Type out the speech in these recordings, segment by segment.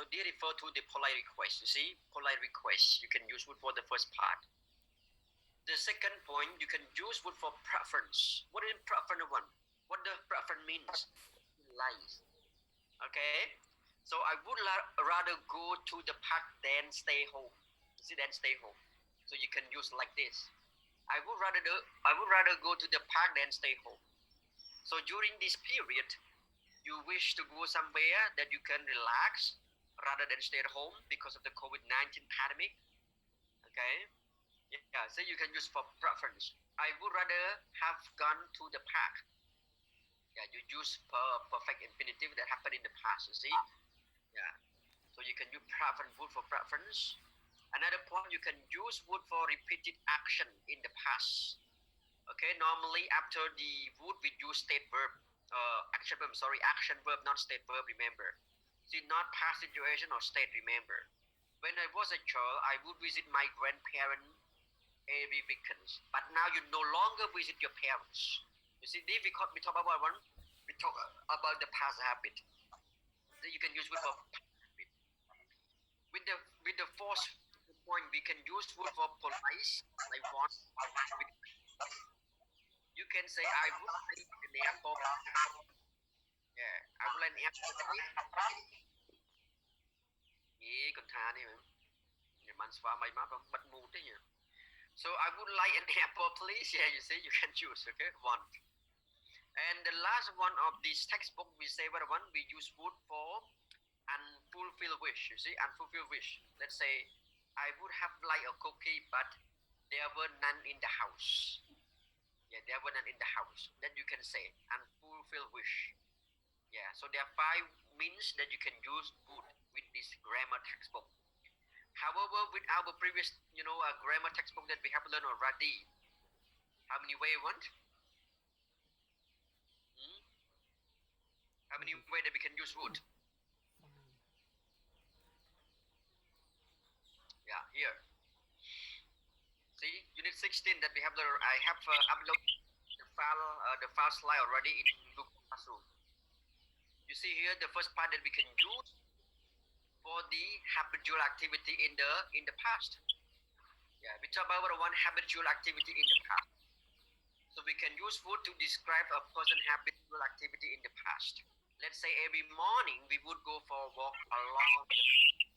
So they refer to the polite request. You see, polite request. You can use would for the first part. The second point, you can use would for preference. What is preference one? What the preference means? Lies. Okay. So I would rather go to the park than stay home. You see, than stay home. So you can use like this. I would rather go to the park than stay home. So during this period, you wish to go somewhere that you can relax rather than stay at home because of the COVID-19 pandemic. Okay. Yeah, so you can use for preference. I would rather have gone to the park. Yeah, you use perfect infinitive that happened in the past, you see? Yeah. So you can use preference would for preference. Another point, you can use would for repeated action in the past. Okay, normally after the would we use state verb, action verb, action verb, not state verb, remember. See, not past situation or state, remember. When I was a child, I would visit my grandparents every weekend. But now you no longer visit your parents. You see, this we talk about one. We talk about the past habit. So you can use would for habit. With the fourth point, we can use would for polite. Like want. You can say I would like an airport. Yeah, I would like an airport. Yeah, con thà đi mà. Nhà bạn xóa máy map không? Bắt mù thế nhỉ? So I would like an airport, please. Yeah, you see, you can choose. Okay, one. And the last one of this textbook, we say what one we use would for unfulfilled wish. You see, unfulfilled wish. Let's say I would have like a cookie, but there were none in the house. Yeah, there were none in the house. Then you can say unfulfilled wish. Yeah, so there are 5 means that you can use would with this grammar textbook. However, with our previous, grammar textbook that we have learned already, how many way you want? How many way that we can use would? Yeah, here. See, unit 16 that we have learned. I have uploaded the file slide already in Google Classroom. You see here the first part that we can use for the habitual activity in the past. Yeah, we talk about one habitual activity in the past. So we can use would to describe a person's habitual activity in the past. Let's say every morning we would go for a walk along the beach.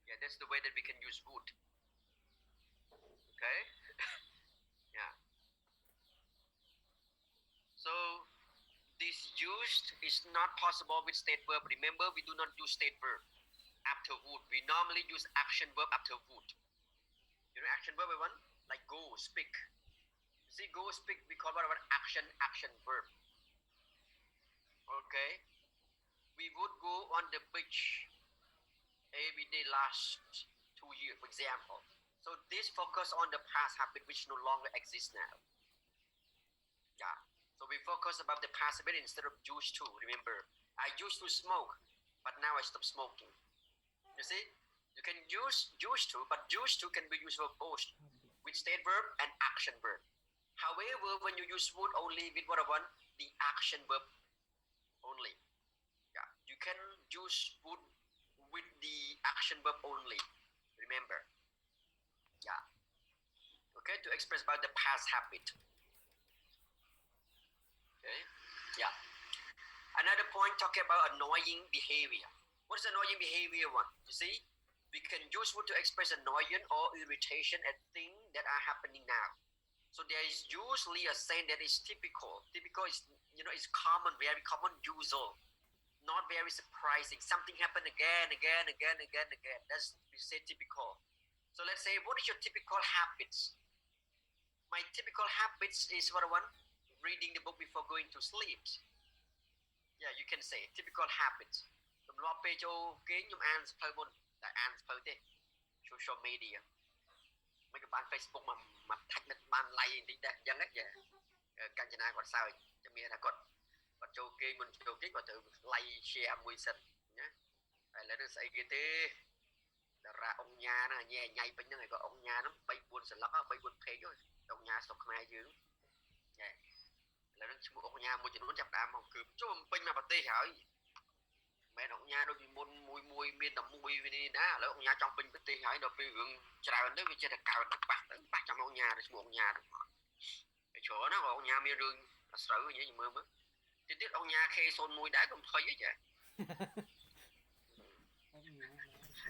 Yeah, that's the way that we can use would. Okay. Yeah. So this used is not possible with state verb. Remember, we do not use state verb after would. We normally use action verb after would. You know action verb one? Like go, speak. See, go, speak, we call it action verb. Okay. We would go on the beach every day last 2 years, for example. So this focus on the past habit which no longer exists now. Yeah. So we focus about the past habit instead of used to. Remember, I used to smoke, but now I stopped smoking. You see, you can use used to, but used to can be used for both with state verb and action verb. However, when you use would only with what one, the action verb only. Yeah, you can use would with the action verb only. Remember. Yeah. Okay, to express about the past habit. Okay. Yeah. Another point talking about annoying behavior. What is annoying behavior one? You see, we can use would to express annoyance or irritation at things that are happening now. So there is usually a saying that is typical. Typical is, is common, very common, usual, not very surprising. Something happened again. That's we say typical. So let's say, what is your typical habits? My typical habits is what one? Reading the book before going to sleep. Yeah, you can say typical habits. Social media. Mấy cái bạn Facebook mà thách mình ban like tí đã dân hết vậy. Càng chân ai còn sao cho mình là còn châu kia mình châu kia còn tự like share mùi sân nhá. Lại nó xảy cái thế ra ông nhà nó nhẹ nhảy bên này có ông nhà nó bay buồn sờ lắc bay buồn phê rồi ông nhà sọc mai dưới. Vậy. Là nó mua ông nhà mua chuyện muốn chặt đam không cứ cho mình bên mà bật tê hỏi. Mẹ ông nhà đôi bị mùi miên tầm mùi đi ná lỡ ông nhà trong bình tì hãy đôi bị hưởng trào đến với chơi được cào đất bạc trong ông nhà để xuống ông nhà cái chỗ nó ông nhà miên rừng sợ như vậy mơ thì tiếc ông nhà khê xôn mùi đá cũng thôi vậy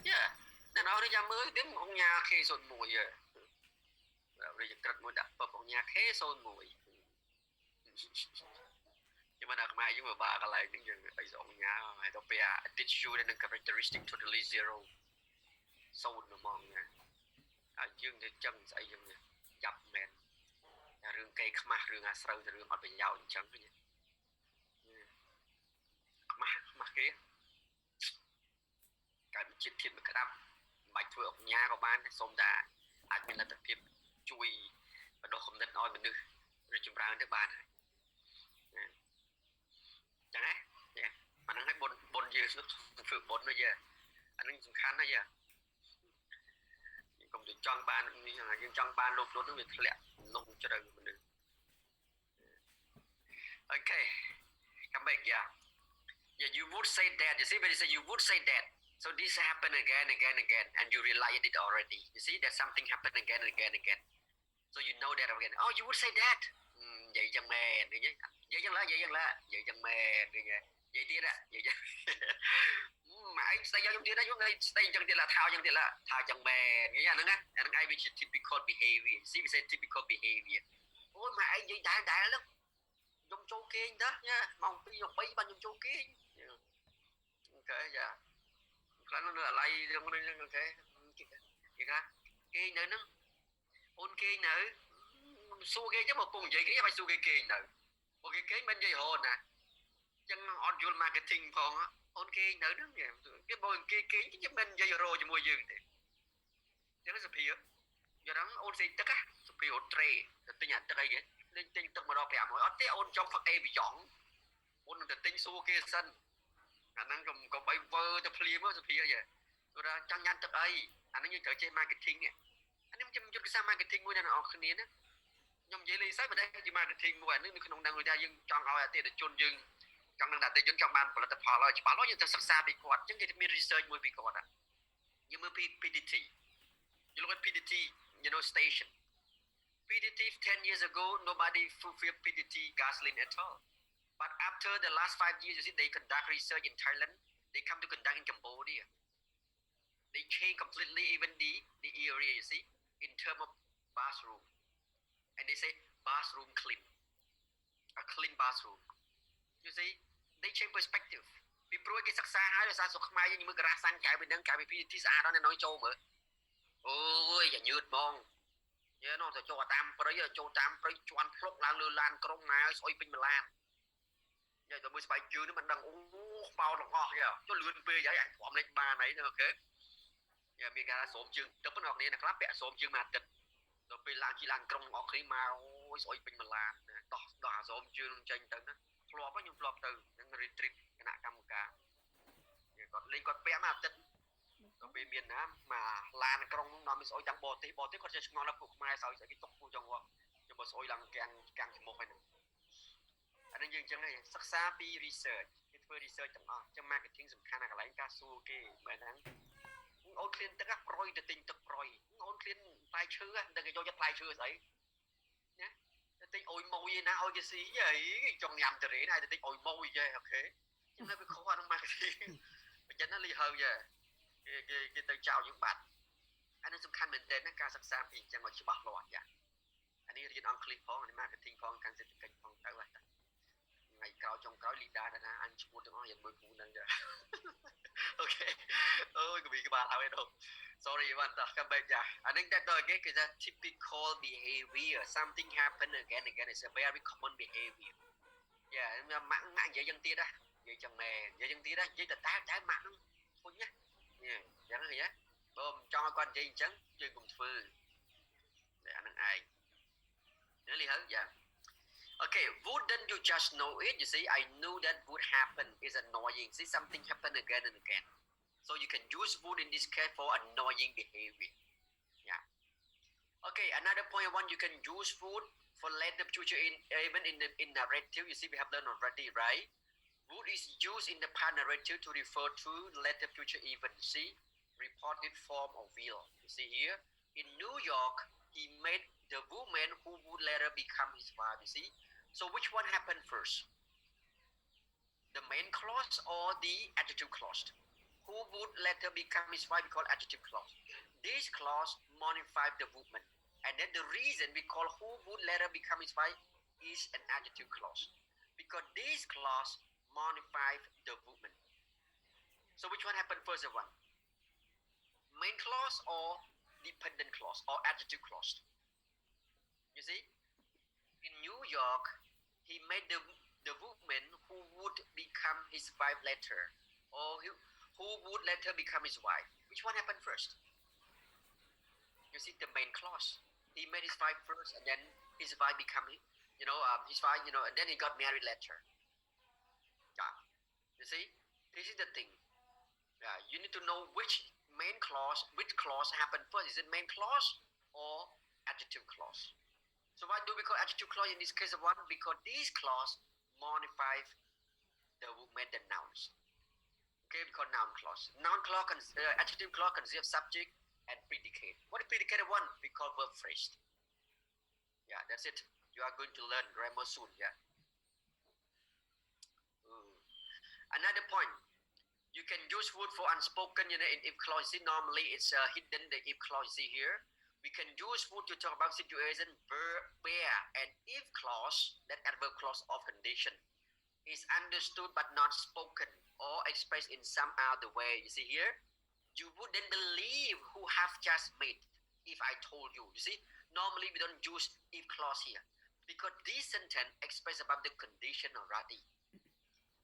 yeah nên nó đi ra mới tiếng ông nhà khê xôn mùi rồi rồi cật mùi đặt vào ông nhà khê xôn mùi nhưng mà đặc mai nhưng mà ba cái lại tiếng gì bây giờ ông nhà hay đâu bia attitude and characteristic totally zero sâu nó mong nha dương thì chân dậy dương dập men rừng cây khma rừng sâu rừng ở bên nhau chẳng cái gì khma kia cái chết thiệt mà cái đâm bạch vừa ông nhà của bạn xong đã anh mình là tập phim chui và đồ không nên nói mình nữa rồi chúng ta được bạn chẳng ấy mà nó hay bồn gì nó phụ bồn nó giờ anh ấy khăn nó giờ không được trong ban nhưng trong ban lột nó việc lẹ lông cho đời mình được okay come back yeah you would say that you see when you say you would say that so this happen again and you realize it already you see that something happen again so you know that again oh you would say that vậy chẳng mè vậy chứ vậy chẳng mè vậy tiết á vậy chứ mãi xây cho trong tiết đó chúng ta xây trong tiết là thao trong tiết là thao chẳng mè như vậy nữa anh ai bị typical behavior see we say typical behavior ôi mà ai vậy đại lắm trong châu kia đó nha mong đi học bấy ban trong châu kia ok dạ nó là lay trong cái ok vậy ha kia nữa nó ôn kia nữa su kia chứ một cùng vậy cái phải su kia nữa một cái bên dây hồn nè chân on your marketing phong á ôn kia nữa đó cái bồi kia chứ bên dây rồi cho mua dương thì cho nó sập hiếu do đó ôn xây tất á sập hiếu tre tôi nhận tất cái gì lên tinh tức mà đo bẻ mỗi té ôn trong phật e bị chọn ôn được tinh su kia sân khả năng còn bay vơ cho phim á sập hiếu vậy rồi đó chẳng nhanh tất ấy anh nó như trở chơi marketing này anh em chăm cái sao marketing mua nhà nó ở khné á nhom dễ lý sai mà đây chỉ marketing mua nước không đang người ta nhưng chọn ao tiền để chôn dừng trong đang đặt tiền trong banផលិតផលឲ្យច្បាស់លាស់យើងទៅសិក្សាពីគាត់អញ្ចឹងគេមាន research មួយពីគាត់យើងមើលពី PTT you look at PTT you know station PTT 10 years ago nobody fulfilled PTT gasoline at all but after the last 5 years you see they conduct research in Thailand they come to conduct in Cambodia they change completely even the area you see in terms of bathroom and they say bathroom clean a clean bathroom you see they change perspective ពីព្រោះគេសិក្សាហើយដោយសារសុខខ្មែរយើងមើលការ៉ាសាំងកែពីនឹងកែពី PTT ស្អាតដល់នៅចូលមើលអូយយ៉ាញើតបងយើនោះទៅចូលតាមព្រៃចូលតាមព្រៃជន់ភ្លុកឡើងលើឡានក្រុងណាស្អុយពេញមួយឡានយកទៅមើលស្បែកជើងនេះមិនដឹងអូបោទាំងអស់យកចូលលឿនពេកហើយអញព្រមលេខបានអីអូខេយ៉ាមានការសូមជើងទឹកប៉ុណ្ណោះគ្នាណាខ្លះពាក់សូមជើងមកទឹកដល់ពេលឡើងជិះឡានក្រុងអស់គ្នាមកអូយស្អុយពេញមួយឡានដោះអាសូមជើងចេញទៅណាធ្លាប់ខ្ញុំធ្លាប់ទៅនឹង retreat គណៈកម្មការគាត់លេងគាត់ពាក់មកទឹកដល់ពេលមានណាមកឡានក្រុងនោះនាំស្អុយទាំងបរទេសគាត់ចេះឆ្ងល់ដល់ពួកខ្មែរស្អុយស្អីគេຕົកពួកចង់ខ្ញុំមកស្អុយឡើងកាំងច្រមុះហ្នឹងអានេះយើងអញ្ចឹងឯងសិក្សាពី research គេធ្វើ research ទាំងអស់អញ្ចឹង marketing សំខាន់ណាស់កន្លែងការសួរគេមែនហ្នឹងអូនឃ្លានទឹកប្រយទៅទិញទឹកប្រយអូនឃ្លានផ្លែឈើតែគេយកចិត្តផ្លែឈើស្អីណាទៅទិញអុយម៉ួយឯណាអុយគេស៊ីអីចង់ញ៉ាំតរេនហើយទៅទិញអុយម៉ួយចេះអូខេចឹងទៅវាខុសអានឹង marketing បើចឹងណាលីហើយគេទៅចោលយើងបាត់អានេះសំខាន់មែនទែនណាការសិក្សាពីអញ្ចឹងឲ្យច្បាស់លាស់ចាអានេះរៀនអង់គ្លេសផងអានេះ marketing ផងខាងសេដ្ឋកិច្ចផងទៅហ្នឹងថ្ងៃក្រោយចុងក្រោយ leader ណាអញឈ្មោះទាំងអស់យ៉ាងមួយគូហ្នឹងចាអូខេអូយក៏វាក្បាលហើយដល់ sorry បានតោះcome back ចាអានេះតែដល់គេគេថា typical behavior something happen again it's a very common behavior យ៉ាម៉ាក់និយាយយ៉ាងទៀតណានិយាយចឹងមែននិយាយយ៉ាងទៀតណានិយាយតែម៉ាក់ហ្នឹងធុញណាយ៉ាងហ្នឹងហ៎បើមិនចង់ឲ្យគាត់និយាយអញ្ចឹងយើងកុំធ្វើតែអាហ្នឹងឯងនេះលីហើយយ៉ាOkay, wouldn't you just know it? You see, I knew that would happen. It's annoying. See, something happen again and again. So you can use would in this case for annoying behavior. Yeah. Okay, another point one, you can use would for later future in even in narrative. You see, we have learned already, right? Would is used in the past narrative to refer to later future events. See, reported form of will. You see here, in New York, he met the woman who would later become his wife. You see, so which one happened first? The main clause or the adjective clause? Who would later become his wife? We call adjective clause. This clause modified the woman, and then the reason we call who would later become his wife is an adjective clause, because this clause modified the woman. So which one happened first? One main clause or dependent clause or adjective clause? You see, in New York, he met the woman who would become his wife later, or who would later become his wife. Which one happened first? You see, the main clause. He met his wife first, and then his wife became, his wife, and then he got married later. Yeah, you see, this is the thing. Yeah, you need to know which which clause happened first. Is it main clause or adjective clause? So why do we call adjective clause in this case of one? Because this clause modifies the woman, the nouns. Okay, we call noun clause. Noun clause, adjective clause consists subject and predicate. What is predicate one? We call verb phrase. Yeah, that's it. You are going to learn grammar soon. Yeah. Another point. You can use would for unspoken, in if clause. See, normally it's hidden, the if clause. See here, we can use would to talk about situation where an if clause, that adverb clause of condition, is understood but not spoken or expressed in some other way. You see here, you wouldn't believe who have just met if I told you. You see, normally we don't use if clause here because this sentence expresses about the condition already.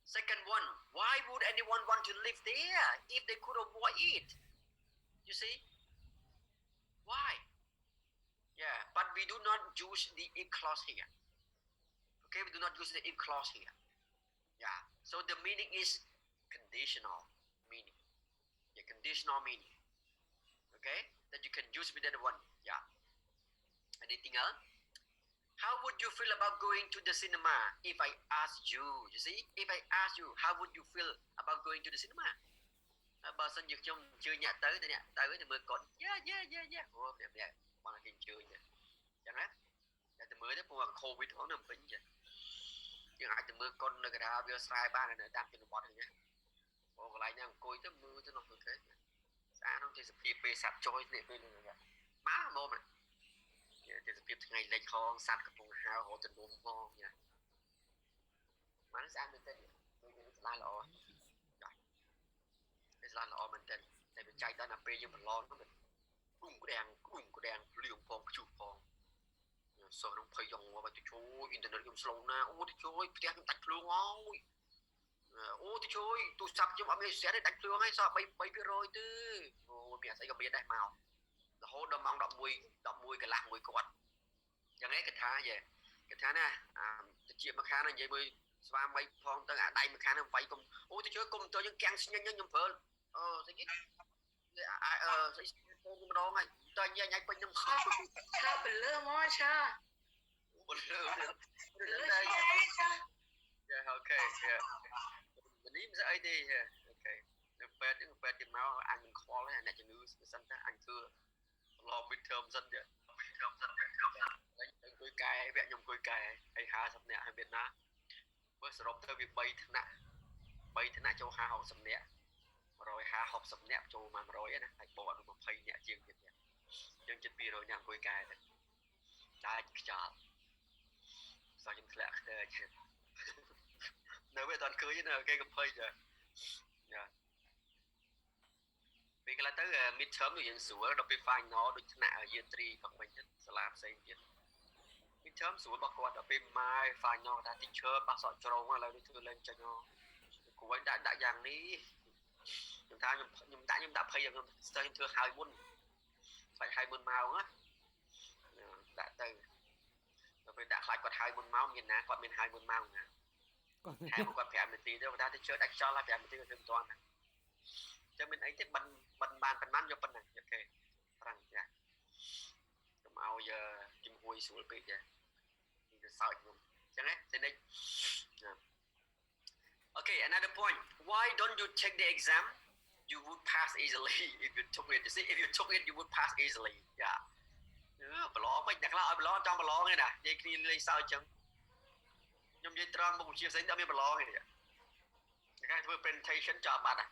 Second one, why would anyone want to live there if they could avoid it? You see? Why? Yeah, but we do not use the if clause here. Okay, we do not use the if clause here. Yeah, so the meaning is conditional meaning. Yeah, conditional meaning. Okay, that you can use with that one. Yeah. Anything else? How would you feel about going to the cinema if I asked you? You see, if I ask you, how would you feel about going to the cinema? Bà xin dược trong chưa nhạc tới nè, tới thì mới còn yeah. Ủa mẹ, bằng cái chưa nhỉ? Chẳng hết. Tại từ mới tới buồn Covid nó nằm bệnh vậy. Nhưng ai từ mới con nơi cái đó bây giờ sai ba này đang trên bọt rồi nhá. Ủa còn lại nha, coi tới mưa tới nó thôi thế. Xã nó chỉ sập bê sạt trôi này bên này. Má mồm này. Chỉ sập ngày lên kho sạt cái vùng hào hộ tình bùm ngon nha. Má nó sáng bên tên tôi nó lại lọ. Cái là lọ mình tên. Tại vì chạy tới là bê nhưng mà lo nó mình. Đùng có đèn, liều phong, chụp phong. Sợ nó phải dùng vào cái chỗ internet dùng slow na. Ô thì trời, cái đánh luôn ôi. Ô thì trời, tôi sắp cho mọi người sẽ để đánh luôn hay sao? Bay cái rồi tư. Ô mẹ sẽ gặp biết đây màu. Là hô đâm mong đọc mùi cái lạc mùi quạt. Chẳng ấy cái thá vậy. Cái thá nè, chuyện mà khá là vậy bởi xóa mấy phong tới đây mà khá là vậy cùng. Ô thì trời, cùng tôi những kèng xin nhanh nhầm phở. Thế chứ. Sẽ đó ngay. Tôi nhanh quanh năm khó. Sao bình lơ mò cha? Bình lơ. Yeah, okay, yeah. Mình đi sẽ ấy đi, yeah. Okay. Nếu về thì máu ăn mình khó lấy này cho nữ sân ta ăn thưa. Lo midterm dân vậy. Đánh cối cài vẽ nhom cối cài hay hà sập nè hay Việt Nam. Với sự đọc theo việc bay thế nè cho hà học sập nè. Rồi hà học sập nè cho mà rồi á nè, phải bỏ nó mà phây nè chiên việc nè. Nhưng trên pi rồi nhang cối cài đấy. Đai chả. Sao chúng lẹ thế chứ. Nếu về toàn cưới chứ nào cây cà phê rồi. Yeah. Vì cái là tới midterm rồi dân sủa đọc bị phai nó được nạ ở year 3 bằng mình nhất sẽ làm xây dựng midterm sủa bạc quạt đọc bị mai phai nó đã teacher bác sọ trâu mà lại đưa lên cho nó của anh đã dàng đi chúng ta phây rồi sao thưa hai môn phải hai môn màu á đã từ rồi đã khai quạt hai môn máu miền ná quạt miền hai môn màu nè hai một quạt phèm mình tí đâu ta teacher đã cho là phèm mình tí là phèm toàn cho mình ấy thế bàn man cho phần này ok rằng dạ chúng ao giờ chim hui xuống bị vậy thì sao không chẳng hết thế đây Okay, another point. Why don't you take the exam? You would pass easily if you took it. You see, if you took it, you would pass easily. Yeah. ប្រឡងមិនអ្នកខ្លះឲ្យប្រឡងចង់ប្រឡងឯណានិយាយគ្នាលេងសើចចឹងខ្ញុំនិយាយត្រង់មុខវិជ្ជាផ្សេងតែមានប្រឡងឯនេះគេធ្វើ presentation ចប់បាត់ហើយ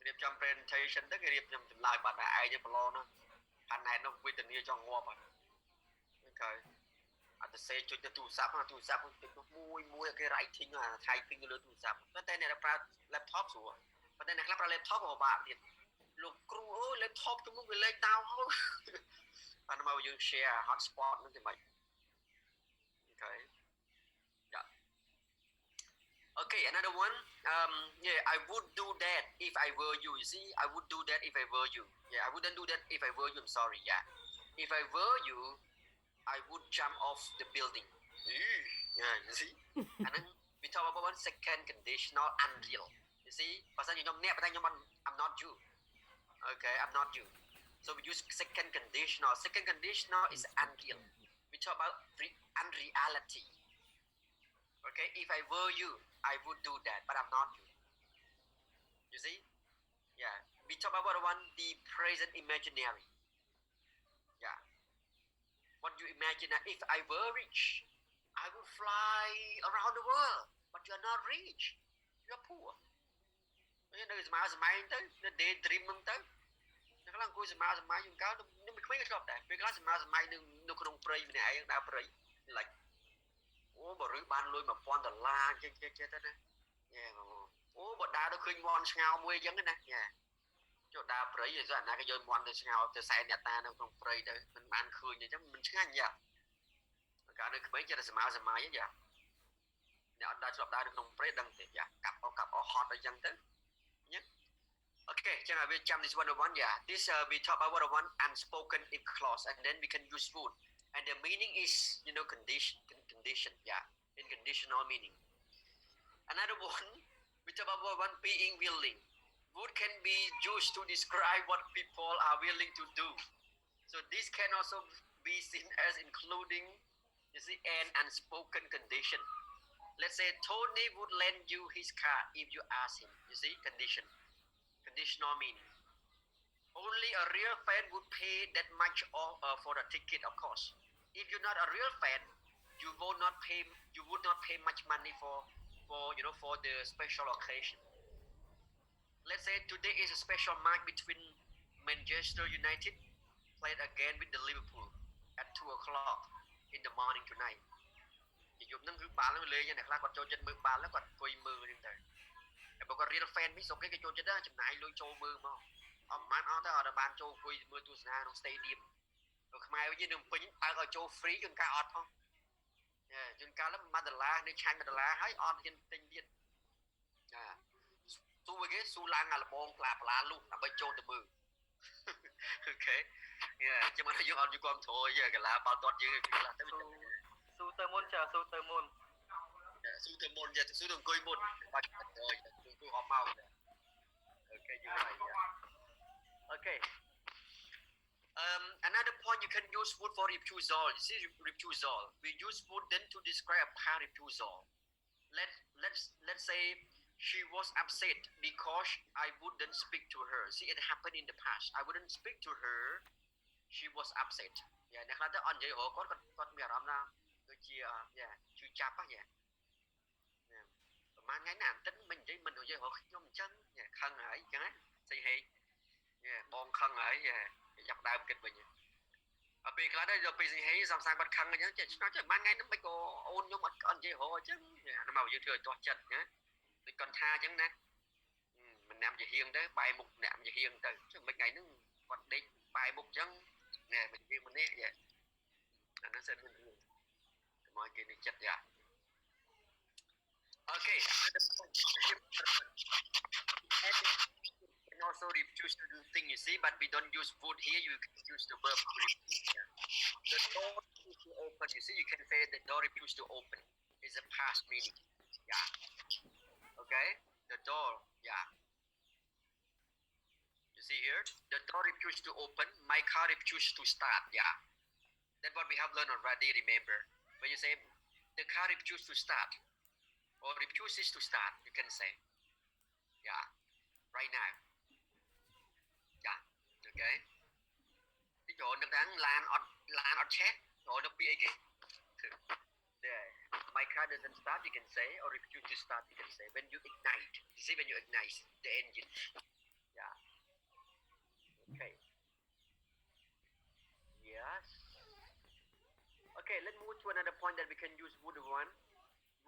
រៀបចំ presentation ទៅគេរៀបចំចម្លើយបាត់ហើយឯងទៅប្រឡងនោះផានណែតនោះវេទនាចង់ងាប់ហើយគេអត់ទៅសេចុចទៅទូរស័ព្ទចុចនោះមួយគេ writing អា typing លើទូរស័ព្ទតែអ្នកប្រើ laptop ស្រួលប៉ុន្តែអ្នកខ្លះប្រើ laptop ក៏ពិបាកទៀតលោកគ្រូអើយ laptop ខ្ញុំនោះវាលេខតោហើយបានមកយើង share hotspot នោះទៅមិន okay yeah okay another one yeah I would do that if I were you you see I would do that if I were you yeah I wouldn't do that if I were you I'm sorry yeah if I were you I would jump off the building yeah you see and then we talk about one second conditional unreal you see បើសិនជាខ្ញុំអ្នកប៉ុន្តែខ្ញុំ I'm not you okay I'm not you so we use second conditional is unreal we talk about unreality okay if I were you I would do that but I'm not you you see yeah we talk about one the present imaginary yeah what you imagine that if I were rich I would fly around the world but you are not rich you are poor នៅសម័យទៅនៅ daydream ហ្នឹងទៅអ្នកខ្លះអង្គុយសម័យយើងកៅខ្ញុំមិនខ្វែងក៏ធ្លាប់ដែរពេលខ្លះសម័យនៅក្នុងព្រៃម្នាក់ឯងដើរព្រៃ like អូបើឬបានលុយ$1000ចេះទៅណាអូបើដើរទៅឃើញមន់ឆ្ងោមួយអញ្ចឹងណាចូលដើរព្រៃឲ្យស្អាតណាគេយកមន់ទៅឆ្ងោទៅសែនអ្នកតានៅក្នុងព្រៃទៅមិនបានឃើញអញ្ចឹងមិនឆ្ងាញ់យ៉ាកាលនៅក្មេងចេះតែសម័យយ៉ាអ្នកអត់ដើរឆ្លប់ដើរនៅក្នុងព្រៃដឹងទេយ៉ាកាប់អស់ហត់អីចឹងទៅញ៉េ okay ចឹងហើយវាចាំ this 101 yeah this we talk about 101 unspoken in clause and then we can use would and the meaning is you know condition yeah in conditional meaning another one we talk about one being willing would can be used to describe what people are willing to do so this can also be seen as including you see an unspoken condition let's say Tony would lend you his car if you ask him you see conditional meaning only a real fan would pay that much for the ticket of course if you're not a real fan you would not pay much money for you know for the special occasion let's say today is a special match between Manchester United played again with the Liverpool at 2 o'clock in the morning tonight យប់ហ្នឹងគឺបាល់ហ្នឹងលេងអ្នកខ្លះគាត់ចូលចិត្តមើលបាល់แล้วគាត់អង្គុយមើលហ្នឹងទៅតែបើគាត់ real fan នេះស្រុកគេចូលចិត្តដែរចំណាយលុយចូលមើលមកអត់បានអត់ទៅអត់បានចូលអង្គុយមើលទស្សនាក្នុង stadium នៅខ្មែរវិញនៅពេញបើឲ្យចូល free ជួនកាលអត់ផងជួនកាល$1នេះឆាញ់$1ហើយអត់ហ៊ានទិញទៀតស៊ូគេស៊ូឡើងអាលបងផ្លាលុះដើម្បីចូលទៅមើល okay ចាំមកយើងអត់យូរគ្រប់ត្រូលកន្លះបាល់ទាត់យើងគេខ្លះទៅស៊ូទៅមុនចាស៊ូទៅមុនស៊ូទៅអង្គុយមុនបាច់ទៅអត់មក okay you right yeah okay another point you can use would for refusal you see refusal we use would then to describe a past refusal let's say she was upset because I wouldn't speak to her see it happened in the past I wouldn't speak to her she was upset អ្នកខ្លះទៅអត់និយាយរកគាត់មានអារម្មណ៍ថាដូចជាជឿចាប់ហ៎ប្រហែលថ្ងៃណាអាទិត្យមិននិយាយរកខ្ញុំអញ្ចឹងខឹងហើយអញ្ចឹងណាស្អីហេបងខឹងហើយចាប់ដើមគិតវិញពេលខ្លះដែរយកពេលស្អីហេសំសាងគាត់ខឹងអញ្ចឹងចេះឆ្ងល់ចេះប្រហែលថ្ងៃហ្នឹងមិនក៏អូនខ្ញុំអត់និយាយរកអញ្ចឹងអាមកយើងធ្វើឲ្យទាស់ចិត្តណាដូចគាត់ថាអញ្ចឹងណាមិនណាំជាហៀងទៅបែរមុខអ្នកជាហៀងទៅចុះមិនថ្ងៃហ្នឹងគាត់ដេកបែរមុខអញ្ចឹងមិនហៀងម្នាក់អានោះសិនមិនរឿងមកគេនេះចិត្តយ៉ា okay can also refuse to do things you see but we don't use would here you can use the verb refuse the door refuse to open you see you can say the door refuse to open is a past meaning yeah okay the door yeah you see here the door refused to open my car refused to start yeah that's what we have learned already remember when you say the car refused to start Or refuses to start, you can say. Yeah, right now. Yeah, okay. Ví dụ nó đang lan ở chat, rồi nó bị cái. There. My car doesn't start, you can say, or refuse to start, you can say. When you ignite, you see when you ignite the engine. Yeah. Okay. Yes. Okay, let's move to another point that we can use would one.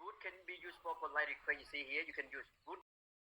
Would can be used for polite request. You see here, you can use would